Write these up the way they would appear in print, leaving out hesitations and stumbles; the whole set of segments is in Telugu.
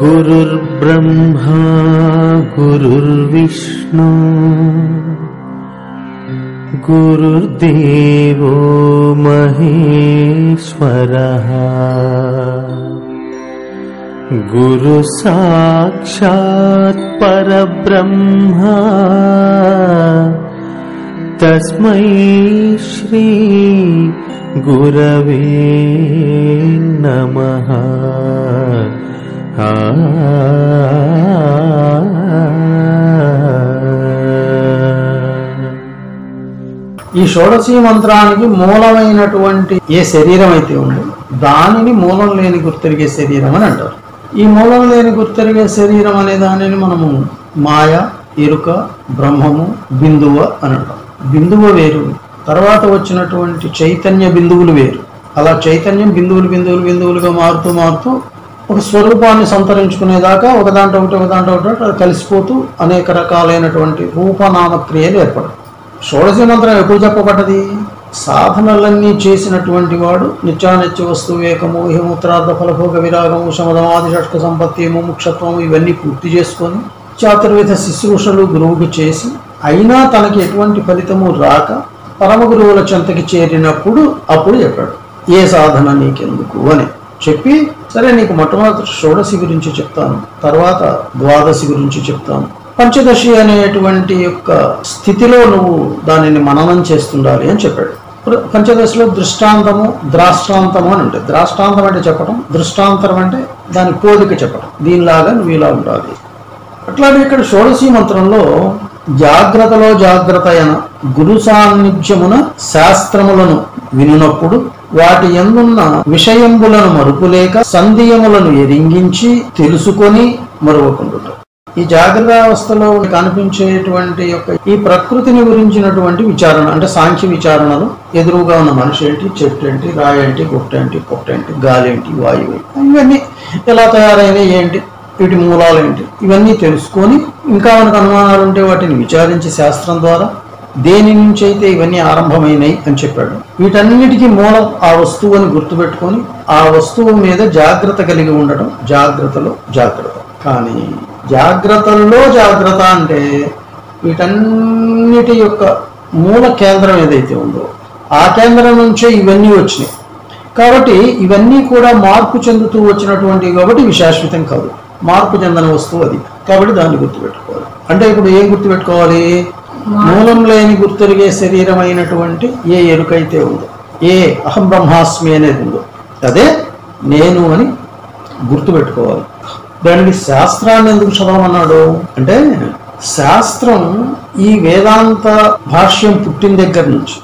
गुरुर्ब्रह्मा गुरुर्विष्णु गुरुर्देवो महेश्वरः गुरु साक्षात् परब्रह्मा तस्मै श्री गुरवे नमः। ఈ షోడశీ మంత్రానికి మూలమైనటువంటి ఏ శరీరం అయితే ఉందో దానిని మూలం లేని గుర్తెరిగే శరీరం అని అంటారు. ఈ మూలం లేని గుర్తెరిగే శరీరం అనే దానిని మనము మాయ, ఎరుక, బ్రహ్మము, బిందువ అని అంటాం. బిందువు వేరు, తర్వాత వచ్చినటువంటి చైతన్య బిందువులు వేరు. అలా చైతన్యం బిందువులుగా మారుతూ ఒక స్వరూపాన్ని సంతరించుకునేదాకా ఒకదాంట్లో ఒకటి కలిసిపోతూ అనేక రకాలైనటువంటి రూపనామక్రియలు ఏర్పడతాయి. షోడశీ మంత్రం ఎప్పుడు చెప్పబడ్డది? సాధనలన్నీ చేసినటువంటి వాడు నిత్యానిత్య వస్తువు ఏకము హిమూత్రార్థ ఫలభోగ విరాగము శమదమాది షట్క సంపత్తి ముముక్షత్వము ఇవన్నీ పూర్తి చేసుకొని చాతుర్వేద శుశ్రూషలు గురువుకి చేసి అయినా తనకి ఎటువంటి ఫలితము రాక పరమ గురువుల చెంతకి చేరినప్పుడు అప్పుడు చెప్పాడు ఏ సాధన నీకెందుకు అని చెప్పి, సరే నీకు మొట్టమొదటి షోడశి గురించి చెప్తాను, తర్వాత ద్వాదశి గురించి చెప్తాను, పంచదశి అనేటువంటి యొక్క స్థితిలో నువ్వు దానిని మననం చేస్తుండాలి అని చెప్పాడు. పంచదశలో దృష్టాంతము ద్రాష్టాంతము అని ఉంటాయి. ద్రాష్టాంతం అంటే చెప్పడం, దృష్టాంతరం అంటే దాని పోలిక చెప్పడం. దీనిలాగా నువ్వు ఇలా ఉండాలి. అట్లాగే ఇక్కడ షోడశీ మంత్రంలో జాగ్రత్తలో జాగ్రత్త అయిన గురు సాన్నిధ్యమున శాస్త్రములను వినునప్పుడు వాటి యందున్న విషయంబులను మరుపులేక సందేయములను ఎరింగించి తెలుసుకొని మరువకుండుట. ఈ జాగ్రత్త అవస్థలో కనిపించేటువంటి యొక్క ఈ ప్రకృతిని గురించినటువంటి విచారణ అంటే సాంఖ్య విచారణలు, ఎదురుగా ఉన్న మనిషి ఏంటి, చెట్టు ఏంటి, రాయి ఏంటి, గుట్టేంటి, పొట్టేంటి, గాలి ఏంటి, వాయువు ఏంటి, ఇవన్నీ ఎలా తయారైనాయి ఏంటి, వీటి మూలాలు ఏంటి, ఇవన్నీ తెలుసుకొని ఇంకా మనకు అనుమానాలు ఉంటే వాటిని విచారించి శాస్త్రం ద్వారా దేని నుంచి అయితే ఇవన్నీ ఆరంభమైనాయి అని చెప్పాడు. వీటన్నిటికీ మూలం ఆ వస్తువు అని గుర్తుపెట్టుకొని ఆ వస్తువు మీద జాగ్రత్త కలిగి ఉండటం జాగ్రత్తలో జాగ్రత్త. కానీ జాగ్రత్తల్లో జాగ్రత్త అంటే వీటన్నిటి యొక్క మూల కేంద్రం ఏదైతే ఉందో ఆ కేంద్రం నుంచే ఇవన్నీ వచ్చినాయి. కాబట్టి ఇవన్నీ కూడా మార్పు చెందుతూ వచ్చినటువంటివి కాబట్టి ఇవి శాశ్వతం కాదు, మార్పు చెందని వస్తువు అది. కాబట్టి దాన్ని గుర్తుపెట్టుకోవాలి. అంటే ఇప్పుడు ఏం గుర్తుపెట్టుకోవాలి? మూలం లేని గుర్తెరిగే శరీరం అయినటువంటి ఏ ఎరుకైతే ఉందో, ఏ అహం బ్రహ్మాస్మి అనేది ఉందో అదే నేను అని గుర్తుపెట్టుకోవాలి. దానికి శాస్త్రాన్ని ఎందుకు చదవమన్నాడు అంటే, శాస్త్రం ఈ వేదాంత భాష్యం పుట్టిన దగ్గర నుంచి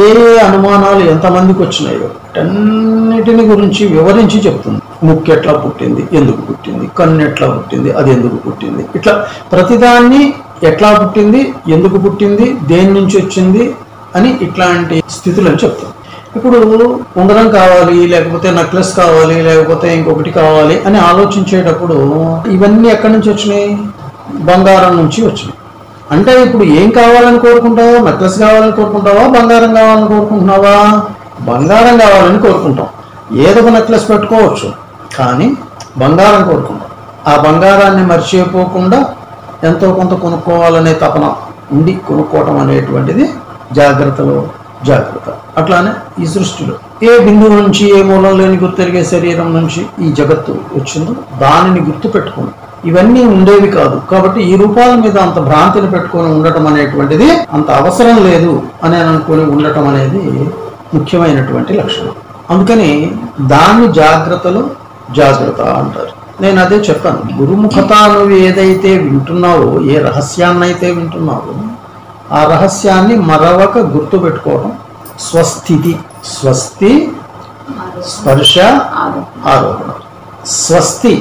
ఏ అనుమానాలు ఎంతమందికి వచ్చినాయో అన్నిటిని గురించి వివరించి చెప్తుంది. ముక్కు ఎట్లా పుట్టింది, ఎందుకు పుట్టింది, కన్ను ఎట్లా పుట్టింది, అది ఎందుకు పుట్టింది, ఇట్లా ప్రతిదాన్ని ఎట్లా పుట్టింది, ఎందుకు పుట్టింది, దేని నుంచి వచ్చింది అని ఇట్లాంటి స్థితులని చెప్తాం. ఇప్పుడు ఉంగరం కావాలి, లేకపోతే నెక్లెస్ కావాలి, లేకపోతే ఇంకొకటి కావాలి అని ఆలోచించేటప్పుడు ఇవన్నీ ఎక్కడి నుంచి వచ్చినాయి? బంగారం నుంచి వచ్చినాయి. అంటే ఇప్పుడు ఏం కావాలని కోరుకుంటావా? నెక్లెస్ కావాలని కోరుకుంటావా, బంగారం కావాలని కోరుకుంటున్నావా? బంగారం కావాలని కోరుకుంటాం. ఏదో ఒక నెక్లెస్ పెట్టుకోవచ్చు, కానీ బంగారం కోరుకుంటాం. ఆ బంగారాన్ని మర్చిపోకుండా ఎంతో కొంత కొనుక్కోవాలనే తపన ఉండి కొనుక్కోవటం అనేటువంటిది జాగ్రత్తలో జాగ్రత్త. అట్లానే ఈ సృష్టిలో ఏ బిందువు నుంచి ఏ మూలం లేని గుర్తెరిగే శరీరం నుంచి ఈ జగత్తు వచ్చిందో దానిని గుర్తు పెట్టుకుని ఇవన్నీ ఉండేవి కాదు. కాబట్టి ఈ రూపాల మీద అంత భ్రాంతిని పెట్టుకొని ఉండటం అనేటువంటిది అంత అవసరం లేదు అని అనుకుని ఉండటం అనేది ముఖ్యమైనటువంటి లక్షణం. అందుకని దాన్ని జాగ్రత్తలో జాగ్రత్త అంటారు. నేను అదే చెప్పాను, గురుముఖత నువ్వు ఏదైతే వింటున్నావో, ఏ రహస్యాన్నైతే వింటున్నావో ఆ రహస్యాన్ని మరొక గుర్తు పెట్టుకోవడం స్వస్థితి. స్వస్తి, స్పర్శ, ఆరోహణ. స్వస్తి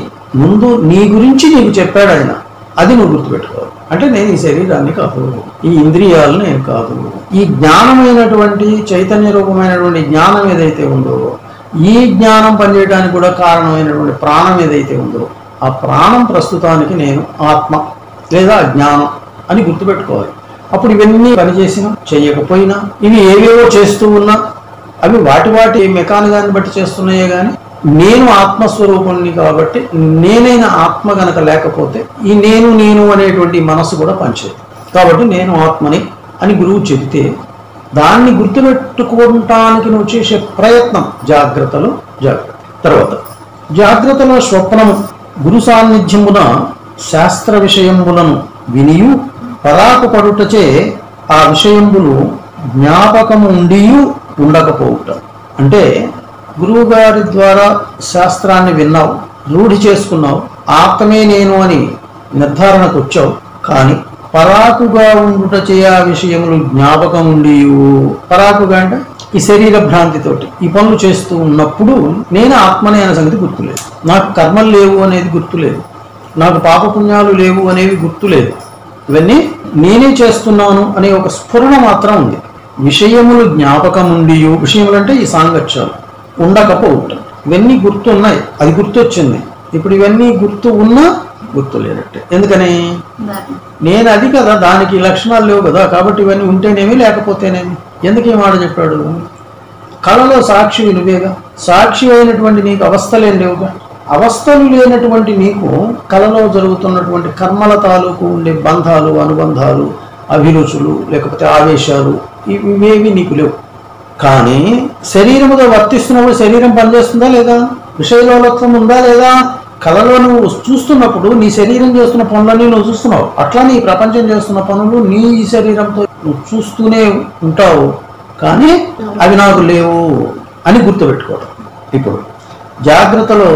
ముందు నీ గురించి నీకు చెప్పాడు ఆయన, అది నువ్వు గుర్తుపెట్టుకోవాలి. అంటే నేను ఈ శరీరాన్ని కాదు, ఈ ఇంద్రియాలు నేను కాదు, ఈ జ్ఞానమైనటువంటి చైతన్య రూపమైనటువంటి జ్ఞానం ఏదైతే ఉందో, ఈ జ్ఞానం పనిచేయడానికి కూడా కారణమైనటువంటి ప్రాణం ఏదైతే ఉందో ఆ ప్రాణం ప్రస్తుతానికి నేను ఆత్మ లేదా జ్ఞానం అని గుర్తుపెట్టుకోవాలి. అప్పుడు ఇవన్నీ పనిచేసినా చేయకపోయినా ఇవి ఏవేవో చేస్తూ ఉన్నా అవి వాటి మెకానిజాన్ని బట్టి చేస్తున్నాయే కానీ నేను ఆత్మస్వరూపుణ్ణి కాబట్టి నేనైన ఆత్మ గనక లేకపోతే ఈ నేను అనేటువంటి మనసు కూడా పనిచేయదు. కాబట్టి నేను ఆత్మని అని గురువు చెబితే దాన్ని గుర్తుపెట్టుకోవటానికి నువ్వు చేసే ప్రయత్నం జాగ్రత్తలో జాగ్రత్త. తర్వాత జాగ్రత్తలో స్వప్నము గురు సాన్నిధ్యమున శాస్త్ర విషయములను వినియు పరాకు పడుటచే ఆ విషయములు జ్ఞాపకము ఉండియు ఉండకపోవుట. అంటే గురువు గారి ద్వారా శాస్త్రాన్ని విన్నావు, రూఢి చేసుకున్నావు, ఆత్మే నేను అని నిర్ధారణకు వచ్చావు. కానీ పరాకుగా ఉండుట చే ఆ విషయములు జ్ఞాపకం ఉండి, పరాకుగా అంటే ఈ శరీర భ్రాంతితోటి ఈ పనులు చేస్తూ ఉన్నప్పుడు నేను ఆత్మనే అనే సంగతి గుర్తులేదు, నాకు కర్మలు లేవు అనేది గుర్తులేదు, నాకు పాపపుణ్యాలు లేవు అనేవి గుర్తులేదు. ఇవన్నీ నేనే చేస్తున్నాను అనే ఒక స్ఫురణ మాత్రం ఉంది. విషయములు జ్ఞాపకం ఉండి, విషయములు అంటే ఈ సాంగత్యాలు ఉండకపోవటం, ఇవన్నీ గుర్తున్నాయి, అది గుర్తొచ్చింది. ఇప్పుడు ఇవన్నీ గుర్తు ఉన్నా గుర్తు లేనట్టే. ఎందుకని నేను అది కదా, దానికి లక్షణాలు లేవు కదా, కాబట్టి ఇవన్నీ ఉంటేనేమి లేకపోతేనేమి. ఎందుకు ఈ మాట చెప్పాడు? కళలో సాక్షి నువ్వేగా, సాక్షి అయినటువంటి నీకు అవస్థలేం లేవుగా. అవస్థలు లేనటువంటి నీకు కళలో జరుగుతున్నటువంటి కర్మల తాలూకు ఉండే బంధాలు, అనుబంధాలు, అభిరుచులు, లేకపోతే ఆవేశాలు ఇవేవి నీకు లేవు. కానీ శరీరముతో వర్తిస్తున్నప్పుడు శరీరం పనిచేస్తుందా లేదా, విషయలోలత్వం ఉందా లేదా? కళలో నువ్వు చూస్తున్నప్పుడు నీ శరీరం చేస్తున్న పనులన్నీ నువ్వు చూస్తున్నావు, అట్లా నీ ప్రపంచం చేస్తున్న పనులు నీ శరీరంతో నువ్వు చూస్తూనే ఉంటావు, కానీ అవి నాకు లేవు అని గుర్తుపెట్టుకోవడం. ఇప్పుడు జాగ్రత్తలో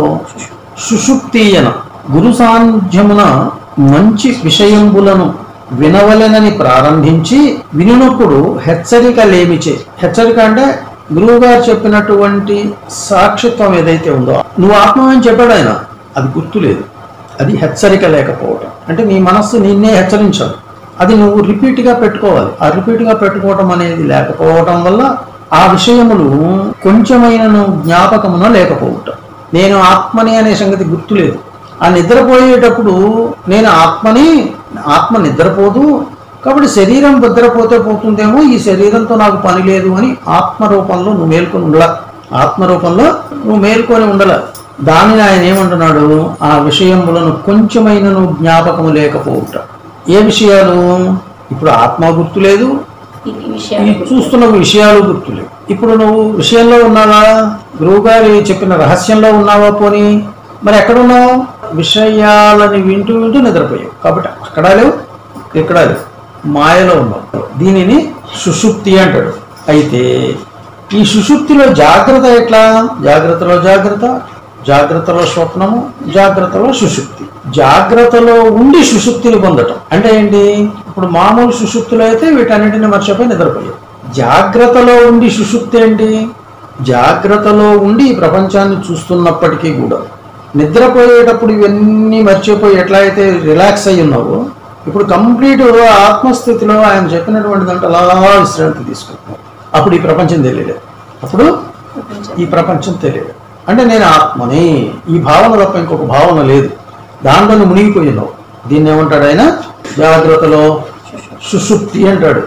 సుషుప్తీయన గురు సాన్నిధ్యమున మంచి విషయంబులను వినవలెనని ప్రారంభించి వినినప్పుడు హెచ్చరిక లేమిచే, హెచ్చరిక అంటే గురువు గారు చెప్పినటువంటి సాక్షిత్వం ఏదైతే ఉందో, నువ్వు ఆత్మని చెప్పాడు ఆయన, అది గుర్తులేదు, అది హెచ్చరిక లేకపోవటం. అంటే నీ మనస్సు నిన్నే హెచ్చరించాలి, అది నువ్వు రిపీట్గా పెట్టుకోవాలి. ఆ రిపీట్గా పెట్టుకోవటం అనేది లేకపోవటం వల్ల ఆ విషయములు కొంచెమైనను జ్ఞాపకమున లేకపోవటం. నేను ఆత్మని అనే సంగతి గుర్తులేదు. ఆ నిద్రపోయేటప్పుడు నేను ఆత్మని, ఆత్మ నిద్రపోదు కాబట్టి శరీరం నిద్రపోతే పోతుందేమో, ఈ శరీరంతో నాకు పని లేదు అని ఆత్మరూపంలో నువ్వు మేల్కొని ఉండాల, ఆత్మరూపంలో నువ్వు మేల్కొని ఉండాల. దానిని ఆయన ఏమంటున్నాడు? ఆ విషయములను కొంచెమైనను జ్ఞాపకము లేకపోవుట. ఏ విషయాలు? ఇప్పుడు ఆత్మ గుర్తులేదు, ఈ చూస్తున్న విషయాలు గుర్తులేవు. ఇప్పుడు నువ్వు విషయంలో ఉన్నావా? గురువుగారి చెప్పిన రహస్యంలో ఉన్నావా? పోనీ మరి ఎక్కడున్నావు? విషయాలని వింటూ వింటూ నిద్రపోయావు, కాబట్టి అక్కడ లేవు, ఇక్కడ లేవు, మాయలో ఉన్నావు. దీనిని సుషుప్తి అంటాడు. అయితే ఈ సుషుప్తిలో జాగ్రత్త ఎట్లా? జాగ్రత్తలో జాగ్రత్త, జాగ్రత్తలో స్వప్నము, జాగ్రత్తలో సుషుప్తి. జాగ్రత్తలో ఉండి సుషుప్తిని పొందటం అంటే ఏంటి? ఇప్పుడు మామూలు సుషుప్తిలో అయితే వీటన్నిటిని మర్చిపోయి నిద్రపోయావు. జాగ్రత్తలో ఉండి సుషుప్తి ఏంటి? జాగ్రత్తలో ఉండి ఈ ప్రపంచాన్ని చూస్తున్నప్పటికీ కూడా నిద్రపోయేటప్పుడు ఇవన్నీ మర్చిపోయి ఎట్లా అయితే రిలాక్స్ అయ్యి ఉన్నావో, ఇప్పుడు కంప్లీట్ ఆత్మస్థితిలో ఆయన చెప్పినటువంటి దాంట్లో అలా విశ్రాంతి తీసుకుంటున్నావు. అప్పుడు ఈ ప్రపంచం తెలియలేదు, అప్పుడు ఈ ప్రపంచం తెలియదు. అంటే నేను ఆత్మని, ఈ భావన తప్ప ఇంకొక భావన లేదు, దాంట్లో మునిగిపోయినావు. దీన్ని ఏమంటాడు ఆయన? జాగ్రత్తలో సుషుప్తి అంటాడు.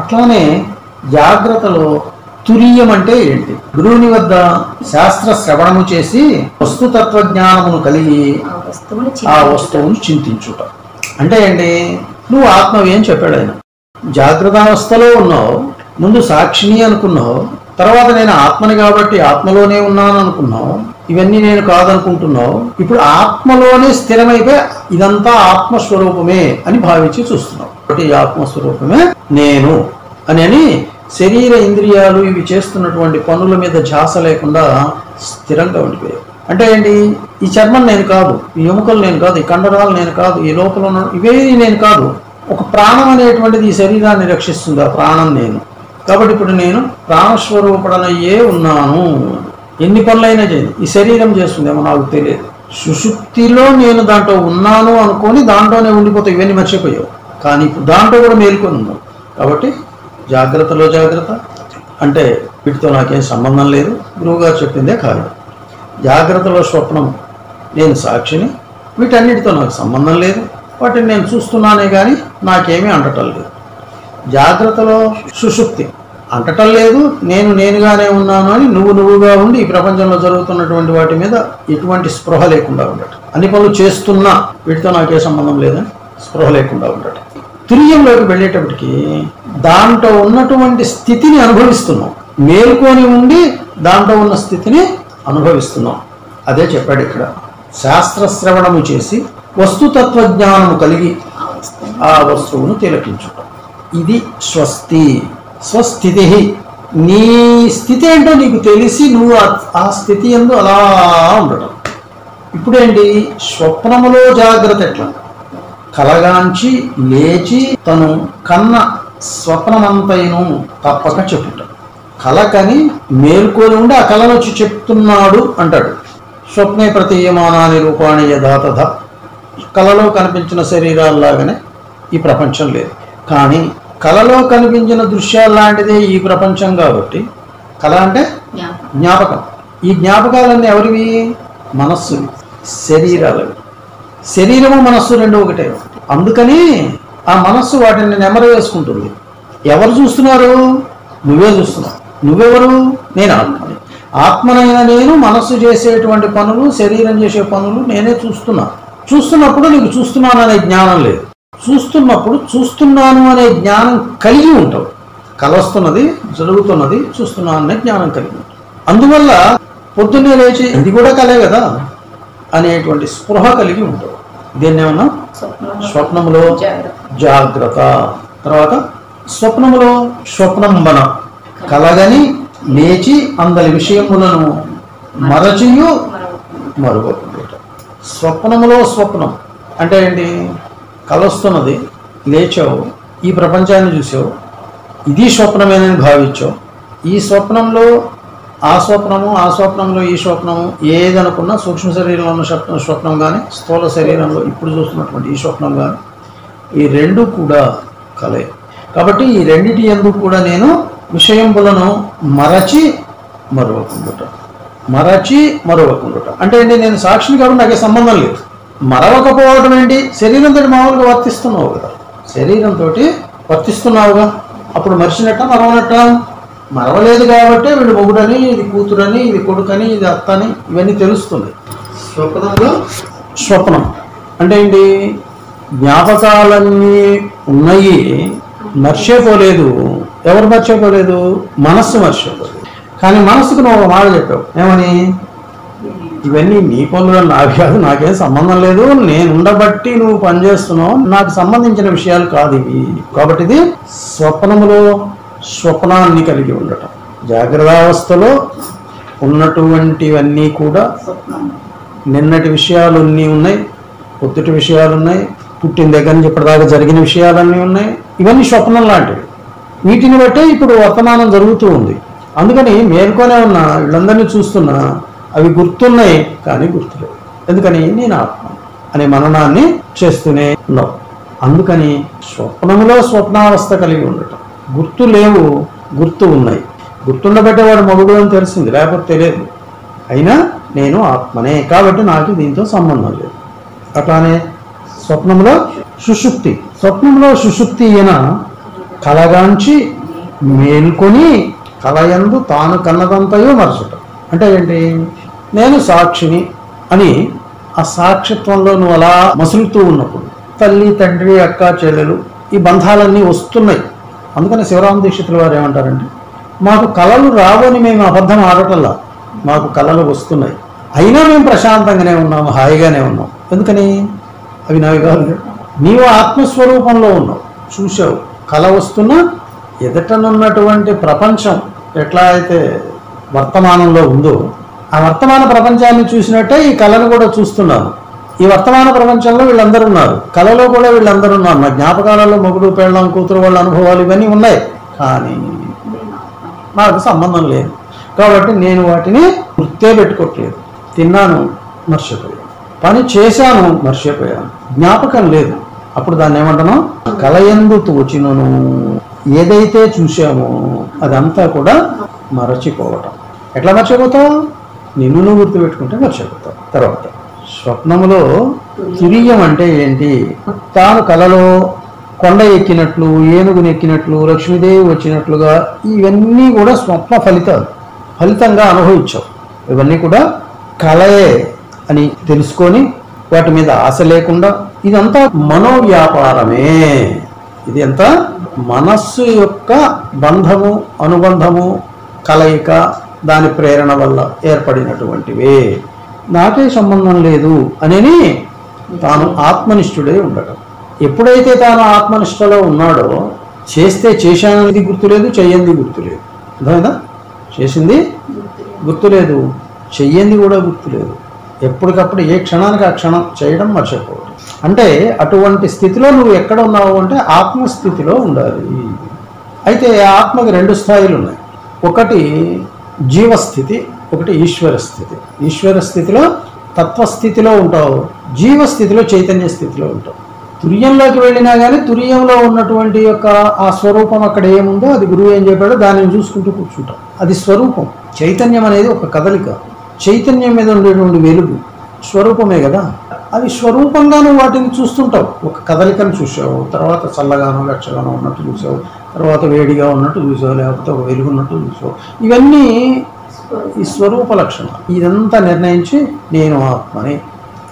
అట్లానే జాగ్రత్తలో తురీయం అంటే ఏంటి? గురువుని వద్ద శాస్త్ర శ్రవణము చేసి వస్తుతత్వజ్ఞానమును కలిగి ఆ వస్తువును చింతించుట అంటే ఏంటి? నువ్వు ఆత్మవి అని చెప్పాడు ఆయన. జాగ్రత్తావస్థలో ఉన్నావు, ముందు సాక్షిని అనుకున్నావు, తర్వాత నేను ఆత్మని కాబట్టి ఆత్మలోనే ఉన్నాను అనుకున్నావు, ఇవన్నీ నేను కాదనుకుంటున్నావు. ఇప్పుడు ఆత్మలోనే స్థిరమైపోయి ఇదంతా ఆత్మస్వరూపమే అని భావించి చూస్తున్నావు. కాబట్టి ఈ ఆత్మస్వరూపమే నేను అని శరీర ఇంద్రియాలు ఇవి చేస్తున్నటువంటి పనుల మీద ధ్యాస లేకుండా స్థిరంగా ఉండిపోయావు. అంటే ఏంటి? ఈ చర్మం నేను కాదు, ఈ ఎముకలు నేను కాదు, ఈ కండరాలు నేను కాదు, ఈ లోపల ఉన్న ఇవేది నేను కాదు. ఒక ప్రాణం అనేటువంటిది ఈ శరీరాన్ని రక్షిస్తుంది, ఆ ప్రాణం నేను. కాబట్టి ఇప్పుడు నేను ప్రాణస్వరూపుడనయ్యే ఉన్నాను. ఎన్ని పనులైనా చేయండి, ఈ శరీరం చేస్తుందేమో నాకు తెలియదు. సుషుప్తిలో నేను దాంట్లో ఉన్నాను అనుకొని దాంట్లోనే ఉండిపోతావు, ఇవన్నీ మర్చిపోయావు. కానీ ఇప్పుడు దాంట్లో కూడా మేల్కొని ఉన్నావు. కాబట్టి జాగ్రత్తలో జాగ్రత్త అంటే వీటితో నాకేం సంబంధం లేదు, గురువుగారు చెప్పిందే కాదు. జాగ్రత్తలో స్వప్నం, నేను సాక్షిని, వీటన్నిటితో నాకు సంబంధం లేదు, వాటిని నేను చూస్తున్నానే కానీ నాకేమీ అంటటం లేదు. జాగ్రత్తలో సుషుప్తి, అంటటం లేదు. నేను నేనుగానే ఉన్నాను అని నువ్వుగా ఉండి ఈ ప్రపంచంలో జరుగుతున్నటువంటి వాటి మీద ఎటువంటి స్పృహ లేకుండా ఉండటం. అన్ని పనులు చేస్తున్నా వీటితో నాకే సంబంధం లేదని స్పృహ లేకుండా ఉండటం. తుర్యంలోకి వెళ్ళేటప్పటికి దాంట్లో ఉన్నటువంటి స్థితిని అనుభవిస్తున్నాం. మేల్కొని ఉండి దాంట్లో ఉన్న స్థితిని అనుభవిస్తున్నాం. అదే చెప్పాడు ఇక్కడ. శాస్త్రశ్రవణము చేసి వస్తుతత్వజ్ఞానము కలిగి ఆ వస్తువును తిలకించుట. ఇది స్వస్తి, స్వస్థితి. నీ స్థితి ఏంటో నీకు తెలిసి నువ్వు ఆ స్థితి యందు అలా ఉండటం. ఇప్పుడేంటి, స్వప్నములో జాగ్రత్త ఎట్లా, కలగాంచి లేచి తను కన్న స్వప్నమంతైను తప్పక చెప్పుట. కలకని మేల్కొని ఉండి ఆ కళను వచ్చి చెప్తున్నాడు అంటాడు. స్వప్నే ప్రతీయమానాని రూపాణి యథా తథా. కళలో కనిపించిన శరీరాల్లాగానే ఈ ప్రపంచం లేదు. కానీ కళలో కనిపించిన దృశ్యాల్లాంటిదే ఈ ప్రపంచం. కాబట్టి కళ అంటే జ్ఞాపకం. ఈ జ్ఞాపకాలన్నీ ఎవరివి? మనస్సు, శరీరాలవి. శరీరము మనస్సు రెండు ఒకటే. అందుకని ఆ మనస్సు వాటిని నెమరు వేసుకుంటుంది. ఎవరు చూస్తున్నారు? నువ్వే చూస్తున్నావు. నువ్వెవరు? నేను ఆత్మని. ఆత్మనైన నేను మనస్సు చేసేటువంటి పనులు, శరీరం చేసే పనులు నేనే చూస్తున్నా. చూస్తున్నప్పుడు నీకు చూస్తున్నాను అనే జ్ఞానం లేదు. చూస్తున్నప్పుడు చూస్తున్నాను అనే జ్ఞానం కలిగి ఉంటావు. కల వస్తున్నది, జరుగుతున్నది, చూస్తున్నాను అనే జ్ఞానం కలిగి ఉంటావు. అందువల్ల పొద్దున్నే లేచి ఇది కూడా కలే కదా అనేటువంటి స్పృహ కలిగి ఉంటావు. దీన్ని ఏమన్నా స్వప్నములో జాగ్రత్త. తర్వాత స్వప్నములో స్వప్నంబన, కలగని లేచి అందరి విషయములను మరచియు మరువకుండుట. స్వప్నములో స్వప్నం అంటే ఏంటి? కలొస్తున్నది, లేచావు, ఈ ప్రపంచాన్ని చూసావు, ఇది స్వప్నమేనని భావించావు. ఈ స్వప్నంలో ఆ స్వప్నము, ఆ స్వప్నంలో ఈ స్వప్నము, ఏదనుకున్నా సూక్ష్మ శరీరంలో ఉన్న స్వప్నం కానీ, స్థూల శరీరంలో ఇప్పుడు చూస్తున్నటువంటి ఈ స్వప్నం కానీ, ఈ రెండు కూడా కలే. కాబట్టి ఈ రెండిటి యందు కూడా నేను విషయములను మరచి మరువకుండుట. మరచి మరువకుండుట అంటే ఏంటి? నేను సాక్షిని కాబట్టి నాకే సంబంధం లేదు. మరవకపోవడం ఏంటి? శరీరంతో మామూలుగా వర్తిస్తున్నావు కదా, శరీరంతో వర్తిస్తున్నావుగా. అప్పుడు మరిచినట్ట మరవనట్ట? మరవలేదు కాబట్టి వీడు మొగుడని, ఇది కూతురని, ఇది కొడుకని, ఇది అత్తని ఇవన్నీ తెలుస్తుంది. స్వప్నంలో స్వప్నం అంటే ఏంటి? జ్ఞాపకాలన్నీ ఉన్నాయి, మర్చిపోలేదు. ఎవరు మర్చిపోలేదు? మనస్సు మర్చిపోలేదు. కానీ మనస్సుకు నువ్వు ఒక మాట చెప్పావు. ఏమని? ఇవన్నీ నీ పనులు, నాకు కాదు, నాకేం సంబంధం లేదు, నేను ఉండబట్టి నువ్వు పనిచేస్తున్నావు, నాకు సంబంధించిన విషయాలు కాదు ఇవి. కాబట్టి ఇది స్వప్నములో స్వప్నాన్ని కలిగి ఉండటం. జాగ్రత్తావస్థలో ఉన్నటువంటివన్నీ కూడా నిన్నటి విషయాలన్నీ ఉన్నాయి, పొద్దుటి విషయాలు ఉన్నాయి, పుట్టిన దగ్గర నుంచి ఇప్పటిదాకా జరిగిన విషయాలన్నీ ఉన్నాయి. ఇవన్నీ స్వప్నం లాంటివి. వీటిని బట్టే ఇప్పుడు వర్తమానం జరుగుతూ ఉంది. అందుకని మేల్కొనే ఉన్నా, వీళ్ళందరినీ చూస్తున్నా, అవి గుర్తున్నాయి కానీ గుర్తులేవు. ఎందుకని? నేను ఆత్మ అనే మననాన్ని చేస్తూనే ఉన్నావు. అందుకని స్వప్నములో స్వప్నావస్థ కలిగి ఉండటం. గుర్తు లేవు, గుర్తు ఉన్నాయి. గుర్తుండబట్టే వాడు మగుడు అని తెలిసింది, లేకపోతే తెలియదు. అయినా నేను ఆత్మనే కాబట్టి నాకు దీంతో సంబంధం లేదు. అట్లానే స్వప్నంలో సుషుప్తి. స్వప్నంలో సుషుప్తి అయిన కలగాంచి మేల్కొని కలయందు తాను కన్నదంతయో మరచటం. అంటే ఏంటి? నేను సాక్షిని అని ఆ సాక్షిత్వంలో నువ్వు అలా మసులుతూ ఉన్నప్పుడు తల్లి, తండ్రి, అక్క, చెల్లెలు ఈ బంధాలన్నీ వస్తున్నాయి. అందుకని శివరామ దీక్షితుల వారు ఏమంటారంటే, మాకు కళలు రావని మేము అబద్ధం ఆడటల్లా, మాకు కళలు వస్తున్నాయి, అయినా మేము ప్రశాంతంగానే ఉన్నాము, హాయిగానే ఉన్నాం. ఎందుకని? అవి నావి కాదు. నీవు ఆత్మస్వరూపంలో ఉన్నావు, చూసావు. కళ వస్తున్నా ఎదుటనున్నటువంటి ప్రపంచం ఎట్లా అయితే వర్తమానంలో ఉందో ఆ వర్తమాన ప్రపంచాన్ని చూసినట్టే ఈ కళను కూడా చూస్తున్నాను. ఈ వర్తమాన ప్రపంచంలో వీళ్ళందరూ ఉన్నారు, కళలో కూడా వీళ్ళందరూ ఉన్నారు. నా జ్ఞాపకాలలో మొగుడు, పెళ్ళం, కూతురు వాళ్ళ అనుభవాలు ఇవన్నీ ఉన్నాయి. కానీ నాకు సంబంధం లేదు కాబట్టి నేను వాటిని గుర్తే పెట్టుకోవట్లేదు. తిన్నాను, మర్చిపోయాను. పని చేశాను, మర్చిపోయాను. జ్ఞాపకం లేదు. అప్పుడు దాన్ని ఏమంటాను? కలయందు తోచినను. ఏదైతే చూసామో అదంతా కూడా మరచిపోవటం. ఎట్లా మర్చిపోతావు? నిన్ను నువ్వు గుర్తుపెట్టుకుంటే మర్చిపోతావు. తర్వాత స్వప్నములో తురీయం అంటే ఏంటి? తాను కలలో కొండ ఎక్కినట్లు, ఏనుగుని ఎక్కినట్లు, లక్ష్మీదేవి వచ్చినట్లుగా ఇవన్నీ కూడా స్వప్న ఫలితంగా అనుభవించావు. ఇవన్నీ కూడా కలయే అని తెలుసుకొని వాటి మీద ఆశ లేకుండా ఇదంతా మనోవ్యాపారమే. ఇది అంతా మనస్సు యొక్క బంధము, అనుబంధము, కలయిక, దాని ప్రేరణ వల్ల ఏర్పడినటువంటివే, నాకే సంబంధం లేదు అని తాను ఆత్మనిష్ఠుడై ఉండటం. ఎప్పుడైతే తాను ఆత్మనిష్టలో ఉన్నాడో చేస్తే చేశానది గుర్తులేదు, చెయ్యంది గుర్తులేదు. అర్థమైందా? చేసింది గుర్తులేదు, చెయ్యంది కూడా గుర్తులేదు. ఎప్పటికప్పుడు ఏ క్షణానికి ఆ క్షణం చేయడం మర్చిపోవడం. అంటే అటువంటి స్థితిలో నువ్వు ఎక్కడ ఉన్నావు అంటే ఆత్మస్థితిలో ఉండాలి. అయితే ఆత్మకి 2 స్థాయిలు ఉన్నాయి. ఒకటి జీవస్థితి, ఒకటి ఈశ్వర స్థితి. ఈశ్వర స్థితిలో తత్వస్థితిలో ఉంటావు, జీవస్థితిలో చైతన్య స్థితిలో ఉంటావు. తుర్యంలోకి వెళ్ళినా కానీ తుర్యంలో ఉన్నటువంటి యొక్క ఆ స్వరూపం అక్కడ ఏముందో అది గురువు ఏం చెప్పాడో దానిని చూసుకుంటూ కూర్చుంటాం. అది స్వరూపం. చైతన్యం అనేది ఒక కదలిక. చైతన్యం మీద ఉండేటువంటి వెలుగు స్వరూపమే కదా. అది స్వరూపంగా నువ్వు వాటిని చూస్తుంటావు. ఒక కదలికను చూసావు, తర్వాత చల్లగానో వెచ్చగానో ఉన్నట్టు చూసావు, తర్వాత వేడిగా ఉన్నట్టు చూసావు, లేకపోతే ఒక వెలుగు ఉన్నట్టు చూసావు. ఇవన్నీ ఈ స్వరూప లక్షణం. ఇదంతా నిర్ణయించి నేను ఆత్మని